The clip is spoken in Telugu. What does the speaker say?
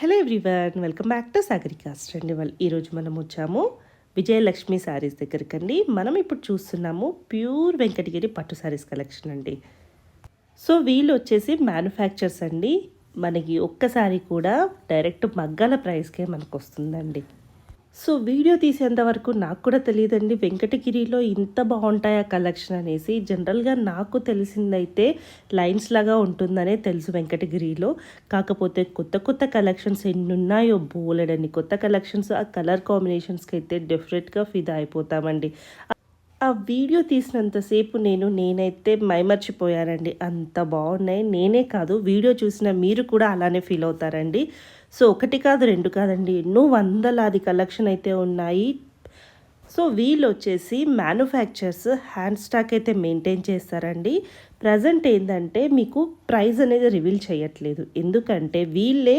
Hello everyone, welcome back to సాగరికాస్ట్ అండి. ఈరోజు మనం వచ్చాము విజయలక్ష్మి శారీస్ దగ్గరకండి. మనం ఇప్పుడు చూస్తున్నాము ప్యూర్ వెంకటగిరి పట్టు శారీస్ కలెక్షన్ అండి. సో వీళ్ళు వచ్చేసి మ్యానుఫ్యాక్చర్స్ అండి. మనకి ఒక్కసారి కూడా డైరెక్ట్ మగ్గాల ప్రైస్కే మనకు వస్తుందండి. సో వీడియో తీసేంత వరకు నాకు కూడా తెలియదండి వెంకటగిరిలో ఇంత బాగుంటాయా కలెక్షన్ అనేసి. జనరల్గా నాకు తెలిసిందైతే లైన్స్ లాగా ఉంటుందనే తెలుసు వెంకటగిరిలో. కాకపోతే కొత్త కొత్త కలెక్షన్స్ ఎన్ని ఉన్నాయో, బోలెడని కొత్త కలెక్షన్స్. ఆ కలర్ కాంబినేషన్స్కి అయితే డెఫినెట్గా ఫిదా అయిపోతామండి. ఆ వీడియో తీసినంతసేపు నేనైతే మైమర్చిపోయానండి. అంత బాగున్నాయి. నేనే కాదు, వీడియో చూసిన మీరు కూడా అలానే ఫీల్ అవుతారండి. సో ఒకటి కాదు, రెండు కాదండి, ఎన్నో వందలాది కలెక్షన్ అయితే ఉన్నాయి. సో వీళ్ళు వచ్చేసి మ్యానుఫ్యాక్చర్స్ హ్యాండ్ స్టాక్ అయితే మెయింటైన్ చేస్తారండి. ప్రజెంట్ ఏంటంటే మీకు ప్రైస్ అనేది రివీల్ చేయట్లేదు, ఎందుకంటే వీళ్ళే